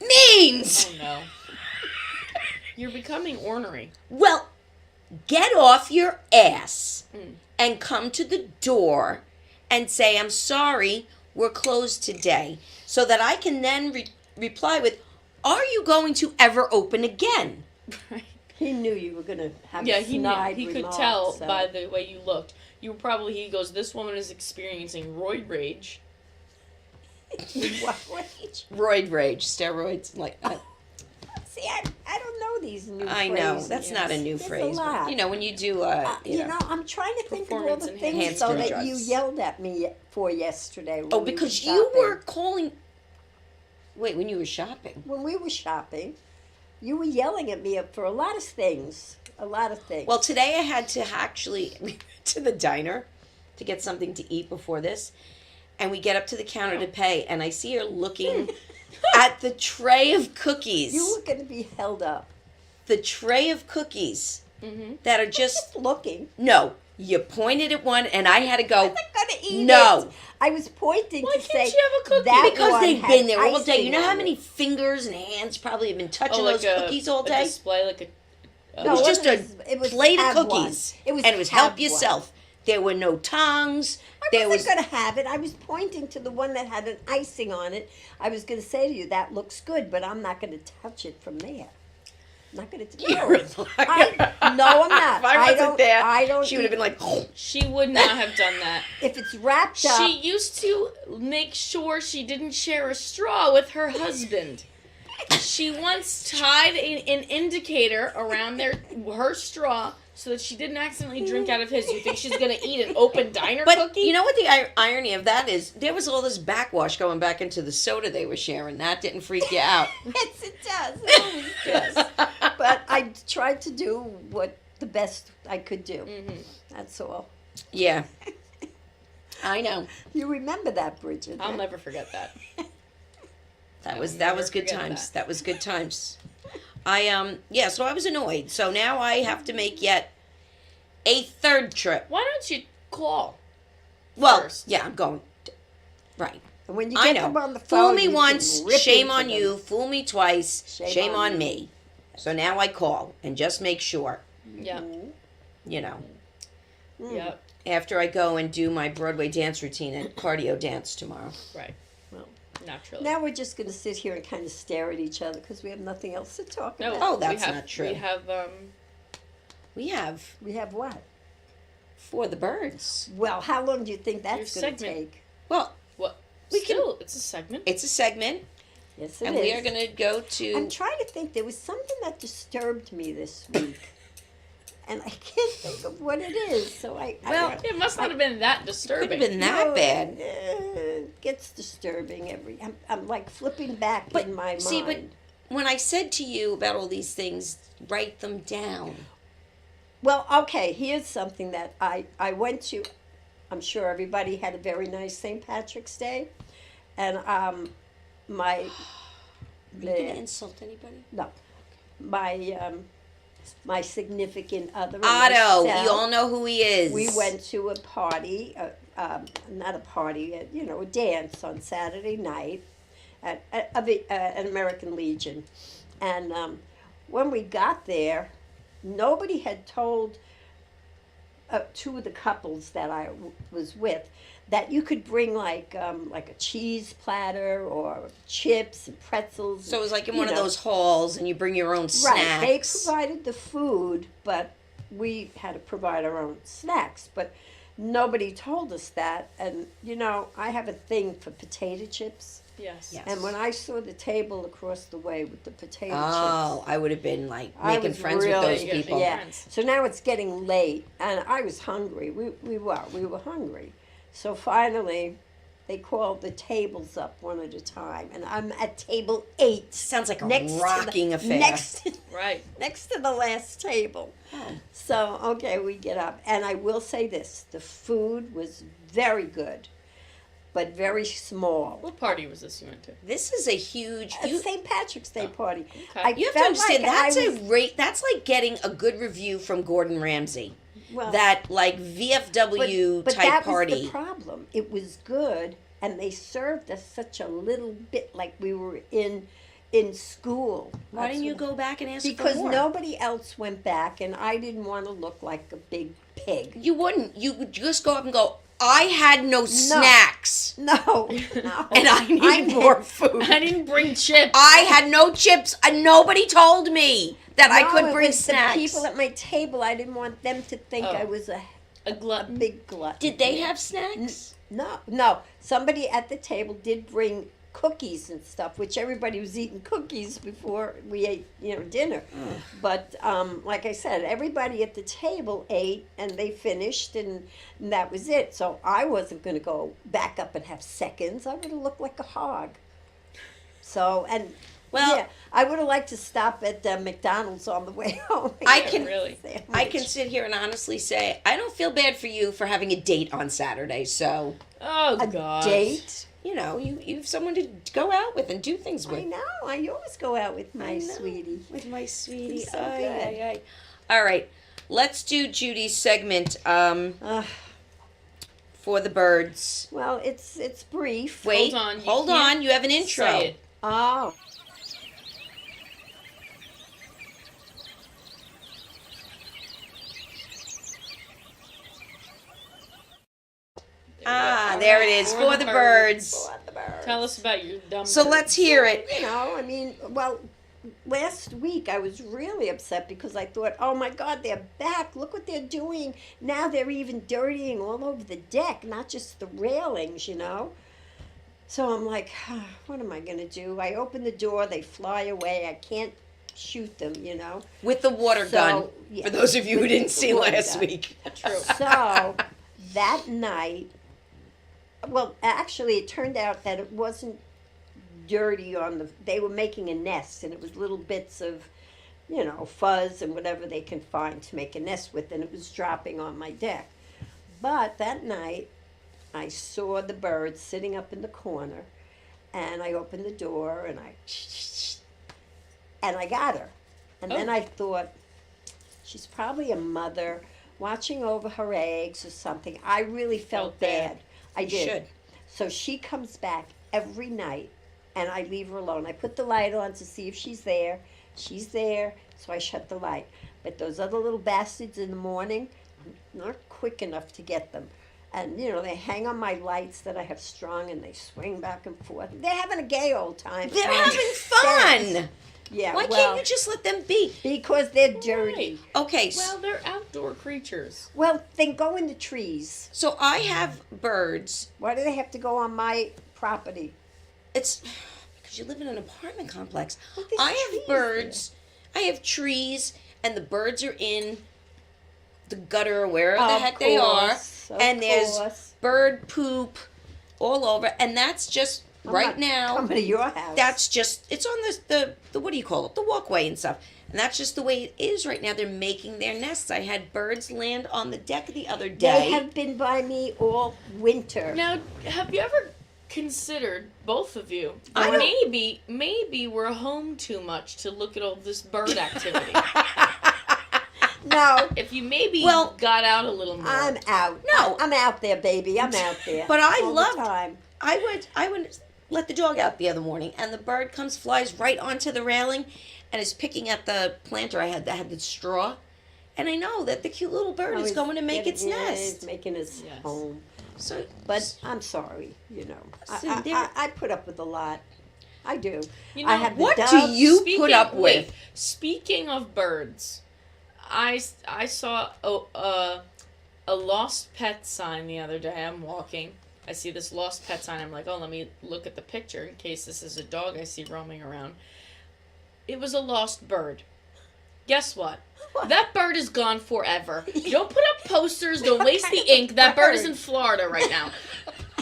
what means. Oh no. You're becoming ornery. Well, get off your ass Mm. and come to the door and say, I'm sorry, we're closed today. So that I can then reply with, are you going to ever open again? Right. He knew you were going to have Yeah, a he knew. snide He could remark, tell so- by the way you looked. You were probably, he goes, this woman is experiencing roid rage. What rage? Roid rage, steroids, like See, I don't know these new I know, phrases. that's not a new There's phrase. A but, lot. you know, when you do, You know, I'm trying to think of all Performance the things enhancement that you drugs. yelled at me for yesterday. When oh, we because were you shopping. were calling. Wait, when you were shopping? When we were shopping, you were yelling at me for a lot of things. A lot of things. Well, today I had to actually we went to the diner to get something to eat before this, and we get up to the counter to pay, and I see her looking at the tray of cookies. you were going to be held up. The tray of cookies Mm-hmm. that are just Looking. no. You pointed at one, and I had to go. I'm not going to eat No. it. I was pointing Why to can't say you have a cookie? that Because one they've had been there all day. icing You know how on many it. fingers and hands probably have been touching Oh, like those cookies all day? A display, like a. It was No, just it was a plate of have one. cookies. It was and it was have help one. yourself. There were no tongues. I There wasn't was going to have it. I was pointing to the one that had an icing on it. I was going to say to you, that looks good, but I'm not going to touch it from there. I'm not going to. You're a liar. No, I'm not. If I wasn't don't, there, I don't. she would have been like, She would not have done that. If it's wrapped up. She used to make sure she didn't share a straw with her husband. She once tied an indicator around her straw so that she didn't accidentally drink out of his. You think she's gonna eat an open diner but cookie? you know what the irony of that is? There was all this backwash going back into the soda they were sharing. That didn't freak you out. Yes, it does. It always does. But I tried to do what the best I could do. That's all. Yeah. I know. You remember that, Bridget? I'll never forget that. That I was will that never was good forget times. that. That was good times. Yeah, so I was annoyed. So now I have to make yet a third trip. Why don't you call? Well, First. yeah, I'm going. Right. And when you I get know. them on the Fool phone, me you can once, rip shame into on them. you. Fool me twice, shame on you. me. So now I call and just make sure, Yep. you know, Yep. after I go and do my Broadway dance routine and cardio dance tomorrow. Right. Well, Naturally. now we're just going to sit here and kind of stare at each other because we have nothing else to talk No. about. Oh, we that's have- not true. We have We have We have what? For the Birds. Well, how long do you think that's Your going to segment. take? Well, what? We can- Still, it's a segment. it's a segment, Yes, it and is. we are going to go I'm to. trying to think. There was something that disturbed me this week, and I can't think of what it is. So Well, It must not have been that Could disturbing. have been that No, bad. It gets disturbing I'm like flipping back But, in my see, but- mind. When I said to you about all these things, write them down. Well, okay, here's something that I went to. I'm sure everybody had a very nice St. Patrick's Day. And my Are you going to insult anybody? my significant other and Otto, myself, you all know who he is. we went to a party, not a party, a dance on Saturday night at an American Legion. And when we got there, nobody had told two of the couples that I was with that you could bring like a cheese platter or chips and pretzels. So it was like in you one of know. those halls, and you bring your own Right, they snacks. provided the food, but we had to provide our own snacks. But nobody told us that. And, I have a thing for potato chips. Yes. Yeah. And when I saw the table across the way with the potato Oh, chips. I would have been like I making was friends with really those good. people. Yeah. Friends. So now it's getting late, and I was hungry. We were hungry. So finally, they called the tables up one at a time, and I'm at table 8. Sounds like a Next to the- rocking affair. Right. next to the last table. Oh. So, okay, we get up. And I will say this, the food was very good, but very small. What party was this you went to? This is a huge. A St. Patrick's Day party. Okay. You have to felt understand like that's I was- a rate. That's like getting a good review from Gordon Ramsay. well, That like VFW but type that party. was the problem. It was good, and they served us such a little bit like we were in school. Why That's didn't you what- go back and ask Because for more? nobody else went back, and I didn't want to look like a big pig. You wouldn't. You would just go up and go. I had no snacks, No, no. and I need meant- more food. I didn't bring chips. I had no chips, and nobody told me that I No, could it bring was snacks. The people at my table, I didn't want them to think Oh. I was a a glutton. big glutton. Did they have snacks? No. Somebody at the table did bring cookies and stuff, which everybody was eating cookies before we ate, dinner. But like I said, everybody at the table ate and they finished, and that was it. So I wasn't going to go back up and have seconds. I would have looked like a hog. So, and Well- yeah, I would have liked to stop at McDonald's on the way home. I Yeah, can- really. I can sit here and honestly say I don't feel bad for you for having a date on Saturday. So Oh A God. date? you have someone to go out with and do things I with. know. I always go out with my I know. sweetie. With my sweetie. He's so Ay, good. ay, ay. All right, let's do Judy's segment Ugh. for the birds. Well, it's brief. Wait, on, you hold can't on. You have an intro. Say it. Oh. Ah, there it is, for the birds. For the birds. Tell us about your dumb. So birds. let's hear it. You know, I mean, well, last week I was really upset because I thought, oh my God, they're back. Look what they're doing. Now they're even dirtying all over the deck, not just the railings, you know. So I'm like, what am I going to do? I open the door, they fly away. I can't shoot them, you know. With the water So, gun, yeah, for those of you who with didn't the see water last gun. week. True. So that night, well, actually, it turned out that it wasn't dirty on the. They were making a nest, and it was little bits of, you know, fuzz and whatever they can find to make a nest with, and it was dropping on my deck. But that night, I saw the bird sitting up in the corner, and I opened the door, and I got her. And then Oh. I thought, she's probably a mother watching over her eggs or something. I really felt Felt bad. bad. I You did. should. So she comes back every night, and I leave her alone. I put the light on to see if she's there. She's there, so I shut the light. But those other little bastards in the morning, I'm not quick enough to get them. And, you know, they hang on my lights that I have strung, and they swing back and forth. They're having a gay old time. They're Um, having fun. Yeah, Why well, can't you just let them be? because they're dirty. Okay, Well, they're outdoor creatures. Well, they go in the trees. so I have birds. Why do they have to go on my property? It's because you live in an apartment complex. But there's I trees have birds. I have trees, and the birds are in the gutter or wherever the Of heck they are. course, of And there's course. bird poop all over, and that's just I'm right not now. coming to your house. That's just it's on the what do you call it, the walkway and stuff, and that's just the way it is right now. They're making their nests. I had birds land on the deck the other day. They have been by me all winter. Now, have you ever considered, both of you, I that don't- maybe we're home too much to look at all this bird activity? No, If you maybe Well, got out a little more. I'm out. No. I'm out there, baby. I'm out there. But I all loved- the time. I would let the dog out the other morning, and the bird comes, flies right onto the railing, and is picking at the planter I had that had the straw, and I know that the cute little bird Oh, is he's going to make its getting- yeah, nest. He's making his Yes. home. So, But I'm sorry, you know. Listen, there- I put up with a lot. I do. You I know, have the what do doves. you put up wait, with? Speaking of birds, I saw a lost pet sign the other day. I'm walking. I see this lost pet sign. I'm like, oh, let me look at the picture in case this is a dog I see roaming around. It was a lost bird. Guess what? That bird is gone forever. Don't put up posters. Don't waste the ink. That bird is in Florida right now.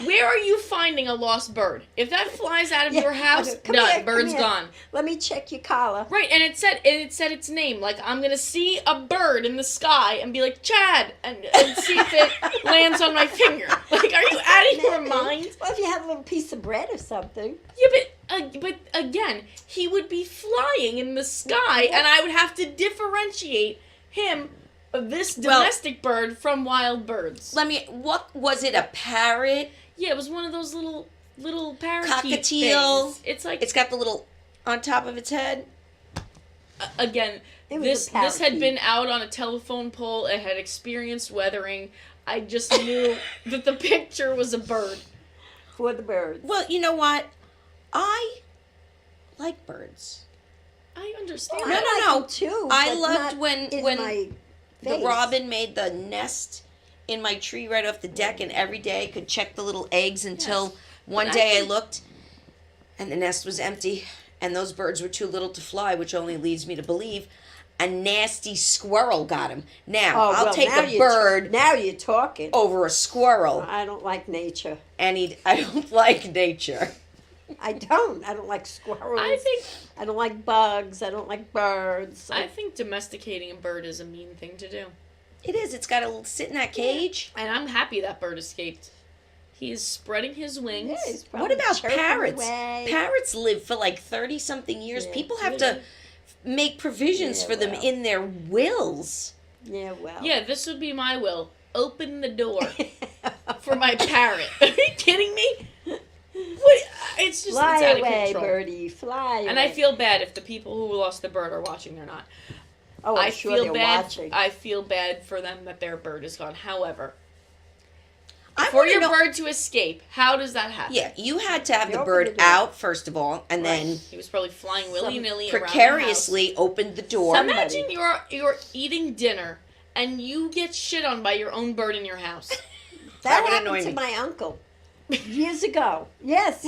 Where are you finding a lost bird? If that flies out of Yeah, your house, come done. here, come Bird's here. gone. Let me check your collar. Right, and it said its name. Like, I'm gonna see a bird in the sky and be like, Chad, and see if it lands on my finger. Like, are you out of your Maybe. mind? Well, if you had a little piece of bread or something. Yeah, but again, he would be flying in the sky, and I would have to differentiate him, this Well- domestic bird, from wild birds. what was it? A parrot? Yeah, it was one of those little parakeet Cockatiel. things. It's like, It's got the little on top of its head. again, It was this a had parakeet. been out on a telephone pole. It had experienced weathering. I just knew that the picture was a bird. For the birds. Well, you know what? I like birds. I understand. No, that. no, I no. like them too. I but loved not when in when my the face. robin made the nest in my tree right off the deck, and every day I could check the little eggs until Yes. one But I day I think- looked and the nest was empty, and those birds were too little to fly, which only leads me to believe a nasty squirrel got him. Now, Oh, I'll well, take now a you're bird now you're talking. over a squirrel. I don't like nature. I don't like nature. I don't. I don't like squirrels. I don't like bugs. I don't like birds. I think domesticating a bird is a mean thing to do. It is. It's got to sit in that cage. And I'm happy that bird escaped. He is spreading his wings. Yeah, he's What probably about chirping parrots? away. Parrots live for like 30-something years. Yeah, People have really? to make provisions Yeah, for them well. in their wills. Yeah, well. Yeah, this would be my will. Open the door for my parrot. Are you kidding me? What? It's just Fly it's out away, of control. birdie. Fly away. And I feel bad if the people who lost the bird are watching or not. Oh, I'm I sure feel they're bad. watching. I feel bad for them that their bird is gone. However, I before your know. bird to escape. How does that happen? Yeah, you had to have You the opened bird the door. out first of all, and Right. then He was probably flying willy nilly around precariously opened the door. the house. Imagine you're eating dinner and you get shit on by your own bird in your house. That would happened annoy to me. my uncle years ago. Yes,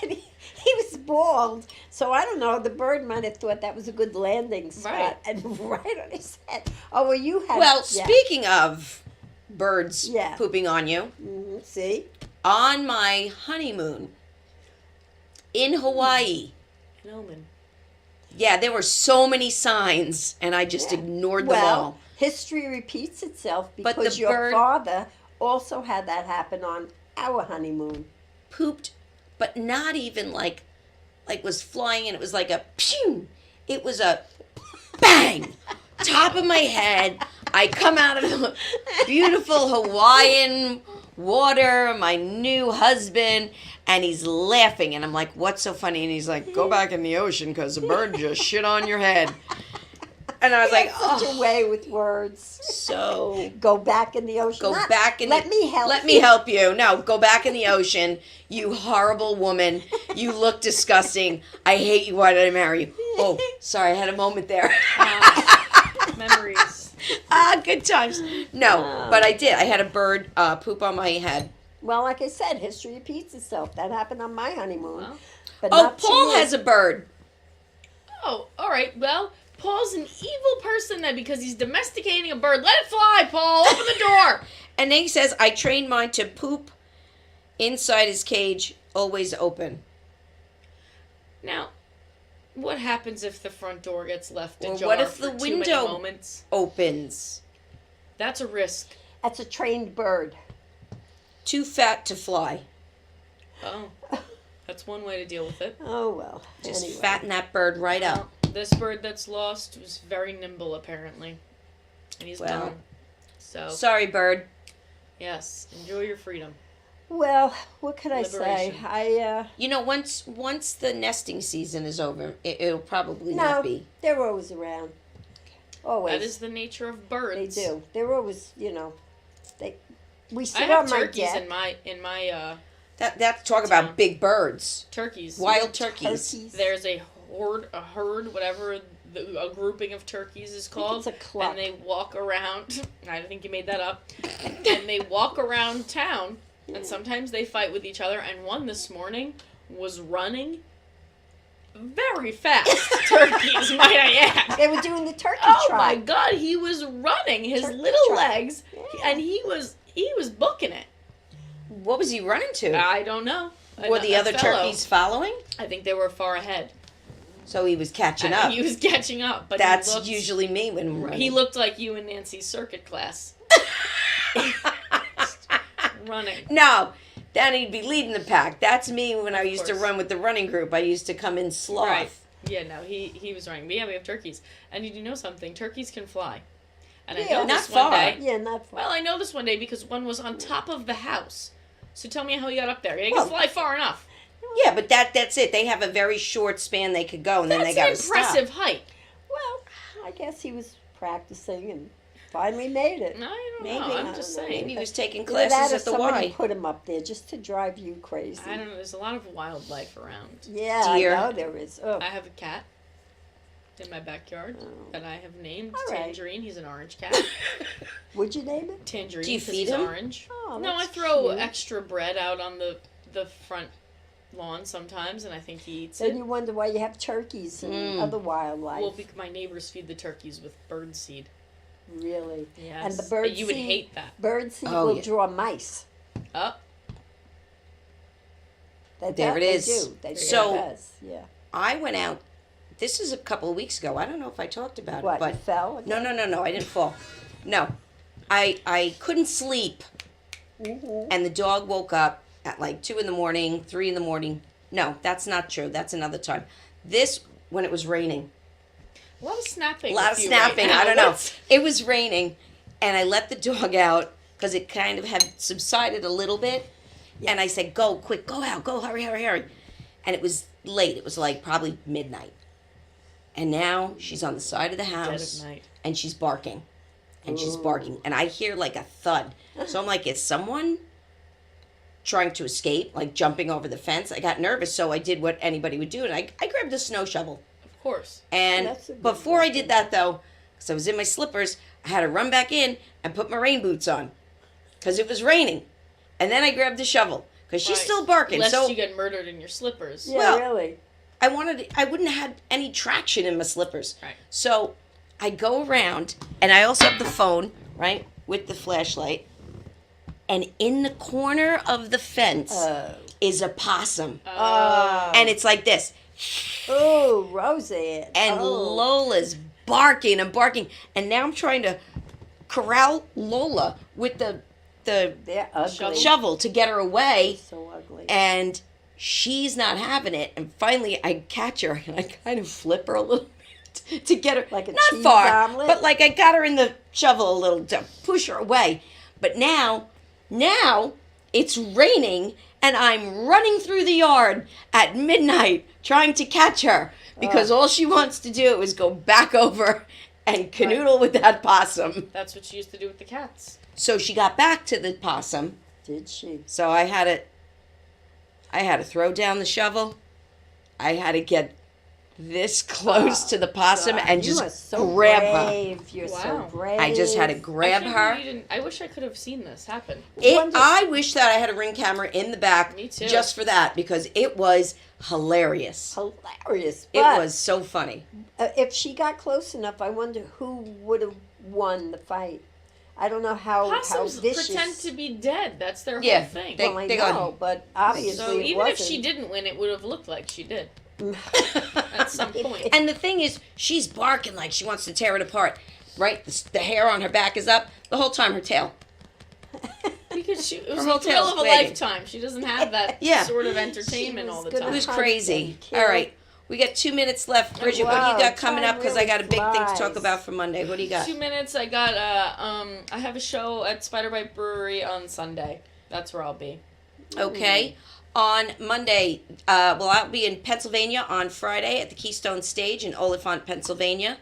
and he was bald, so I don't know. The bird might have thought that was a good landing spot, Right. and right on his head. Oh, well, you had. Well, yeah. speaking of birds Yeah. pooping on you, See, on my honeymoon in Hawaii, An omen. yeah, there were so many signs, and I just Yeah. ignored them well, all. history repeats itself But because the your bird- father also had that happen on our honeymoon. Pooped, but not even like was flying, and it was like a pew. It was a bang, top of my head. I come out of the beautiful Hawaiian water, my new husband, and he's laughing, and I'm like, "What's so funny?" And he's like, "Go back in the ocean because a bird just shit on your head." And I was like, Such a "Oh, way with words. so Go back in the ocean. go Not, back in. Let me help. Let me help you. No, go back in the ocean. You horrible woman. You look disgusting. I hate you. Why did I marry you? Oh, sorry, I had a moment there. Memories. Good times. No, but I did. I had a bird poop on my head. Well, like I said, history repeats itself. That happened on my honeymoon. Well. But Oh, not to Paul you. has a bird. Oh, all right. Well, Paul's an evil person then because he's domesticating a bird. Let it fly, Paul. Open the door. And then he says, I trained mine to poop inside his cage, always open. Now, what happens if the front door gets left Or ajar what if for the too many window- moments? Opens. That's a risk. That's a trained bird. Too fat to fly. Oh, that's one way to deal with it. Oh, well. Just anyway. fatten that bird right up. Well, this bird that's lost was very nimble, apparently. And he's Well. gone. So, Sorry, bird. yes, enjoy your freedom. Well, what could I say? Liberation. You know, once the nesting season is over, it'll probably No, not be. they're always around. Always. That is the nature of They birds. do. They're always, we I sit have on my turkeys deck. That talk Town. about big birds. turkeys. Wild turkeys. Turkeys. There's a herd, whatever a grouping of turkeys is called. it's a club. And they walk around. I think you made that up. And they walk around town, and sometimes they fight with each other. And one this morning was running very fast. Turkeys, might I add. They were doing the turkey Oh trot. my God, he was running his Turkey little trot. legs, Yeah. and he was booking it. What was he running to? I don't know. Were the A other fellow. turkeys following? I think they were far ahead. So he was catching And up. He was catching up, but That's he looked, usually me when I'm running. he looked like you in Nancy's circuit class. Running. No, then he'd be leading the pack. That's me when I used to course. run with the running group. I used to come in sloth. Right. Yeah, no, he was running. But yeah, we have turkeys. And you do know something, turkeys can fly. And I Yeah. know Not this one far. day. Yeah, not far. Well, I know this one day because one was on top of the house. So tell me how he got up there. He Well, can fly far enough. Yeah, but that's it. They have a very short span they could go, and then they got That's to an impressive stop. height. Well, I guess he was practicing and finally made it. I don't Maybe. know. I I'm don't just know. saying. Maybe he was taking Either that classes or at the somebody Y. put him up there just to drive you crazy. I don't know. There's a lot of wildlife around. Yeah, Deer. I know there is. Oh. I have a cat in my backyard that I have named All right. Tangerine. He's an orange cat. Would you name it? Tangerine. Do you 'cause feed he's him? orange. Oh, No, I that's throw cute. extra bread out on the front lawn sometimes, and I think he eats Then it. you wonder why you have turkeys and Mm. other wildlife. Well, my neighbors feed the turkeys with bird seed. Really. Yes. And the bird You would seed- hate that. Bird seed Oh, will yeah. draw mice. Oh, There it is. They do. They So- does. Yeah. I went out. This is a couple of weeks ago. I don't know if I talked about What? it, but You fell? no. I didn't fall. No, I couldn't sleep, Mm-hmm. and the dog woke up at like 2 a.m, 3 a.m. No, that's not true. That's another time. This when it was raining. a lot of snapping. A lot of with you right snapping. now. I don't know. What's- It was raining, and I let the dog out because it kind of had subsided a little bit. Yeah. And I said, "Go quick, go out, go, hurry." And it was late. It was like probably midnight. And now she's on the side of the Dead house, of night. and she's barking, and she's Ooh. barking, and I hear like a thud. So I'm like, "Is someone trying to escape, like jumping over the fence. I got nervous, so I did what anybody would do, and I grabbed a snow shovel. Of course. And That's a good before I weapon. did that, though, because I was in my slippers, I had to run back in and put my rain boots on because it was raining. And then I grabbed the shovel because she's Right. still barking. Lest So you get murdered in your slippers. Yeah, Well- really. I wouldn't have had any traction in my slippers. Right. So I go around, and I also have the phone, right, with the flashlight. And in the corner of the fence Oh. is a possum. Oh. And it's like this. Oh, Roseanne. And oh. Lola's barking and barking. And now I'm trying to corral Lola with the They're ugly. shovel to get her away. So ugly. And she's not having it. And finally, I catch her and I kind of flip her a little bit to get her. Like a not cheese far, omelet? but like I got her in the shovel a little to push her away. But now it's raining and I'm running through the yard at midnight trying to catch her because all she wants to do is go back over and canoodle with that possum. That's what she used to do with the cats. So she got back to the possum. Did she? So I had to throw down the shovel. I had to get this close to the possum God, and you are just so grab her. brave. You're Wow. so brave. I just had to grab I can't her. believe you didn't- I wish I could have seen this happen. Wonder- I wish that I had a ring camera in the back Me too. just for that because it was hilarious. Hilarious. It But, was so funny. if she got close enough, I wonder who would have won the fight. I don't know how Possums vicious. pretend to be dead. That's their Yeah, whole thing. they- well, I got- know, but obviously so it even if wasn't. she didn't win, it would have looked like she did at some point. And the thing is, she's barking like she wants to tear it apart. Right? The hair on her back is up. The whole time her tail. Because it was Her whole the thrill tail's of a wagging. lifetime. She doesn't have that Yeah. sort of entertainment was all the gonna It time. was Hunt crazy. and kill. All right. We got 2 minutes left. Bridget, what do you Wow, got coming time up? Because I got a big thing to talk really about for Monday. What do you got? 2 minutes. I got I have a show at Spiderbite Brewery on Sunday. That's where I'll be. Okay. On Monday, I'll be in Pennsylvania on Friday at the Keystone Stage in Oliphant, Pennsylvania.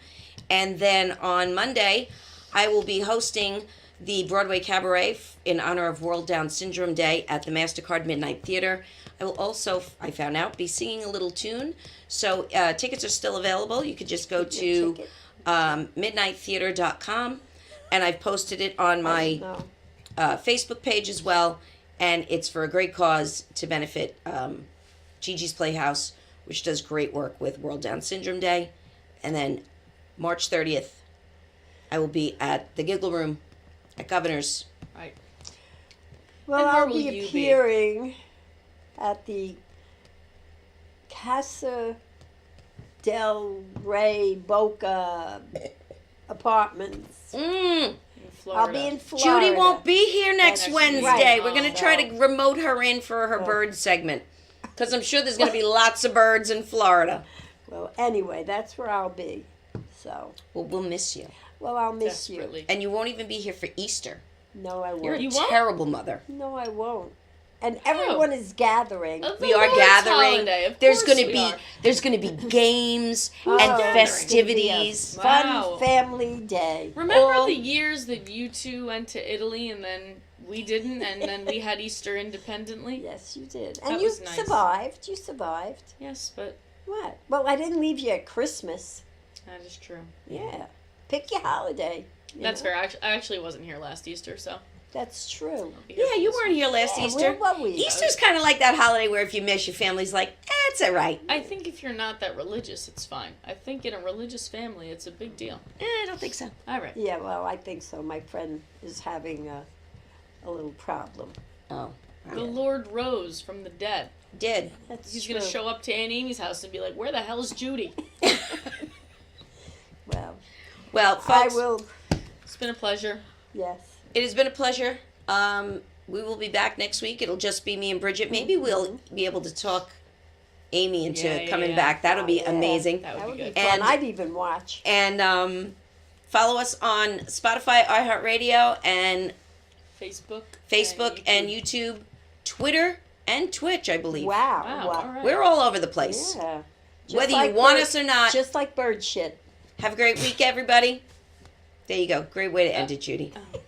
And then on Monday, I will be hosting the Broadway Cabaret in honor of World Down Syndrome Day at the MasterCard Midnight Theater. I will also, I found out, be singing a little tune. So tickets are still available. You could just go to ticket. midnighttheater.com. And I've posted it on my No. Facebook page as well, and it's for a great cause to benefit Gigi's Playhouse, which does great work with World Down Syndrome Day. And then March 30th, I will be at the Giggle Room at Governor's. Right. Well, And where I'll will be you be? appearing at the Casa del Rey Boca Apartments. Mm. In Florida. I'll be in Florida. Judy won't be here next Next Wednesday. Right. We're going to Oh, try to remote her in for her bird segment. Because I'm sure there's going to be lots of birds in Florida. Well, anyway, that's where I'll be. So, Well, we'll miss you. well, I'll miss Desperately. And you won't even be here for Easter. you. No, I You're won't. a You won't? terrible mother. No, I won't. And everyone is gathering. Of the We are Lord's gathering. holiday, of There's course going to we be are. there's going to be games Oh, and it's festivities. gonna be a Wow. fun family day. Remember All- the years that you two went to Italy and then we didn't, and then we had Easter independently? Yes, you did. That And you was nice. survived. You survived. Yes, but What? Well, I didn't leave you at Christmas. that is true. Yeah. Pick your holiday. you That's know? fair. I actually wasn't here last Easter, so. That's true. I'll be here Yeah, for you this weren't one. here last Yeah, Easter. where were we? Easter's kind of like that holiday where if you miss, your family's like, it's all right. I think if you're not that religious, it's fine. I think in a religious family, it's a big deal. I don't think so. All right. Yeah, well, I think so. My friend is having a little problem. Oh, The Lord rose from the dead. did. That's He's true. going to show up to Aunt Amy's house and be like, where the hell's Judy? Well, Well, I folks, will. It's been a pleasure. Yes. it has been a pleasure. We will be back next week. It'll just be me and Bridget. Maybe we'll be able to talk Amy into Yeah, coming yeah. back. That'll be Oh, yeah. amazing. That would be good. fun. And- I'd even watch. And follow us on Spotify, iHeartRadio, and Facebook. Facebook and YouTube, Twitter, and Twitch, I believe. Wow. Wow, wow. all right. We're all over the place. Yeah. Just Whether like you want bird- us or not. Just like bird shit. Have a great week, everybody. There you go. Great way to end it, Judy. Oh.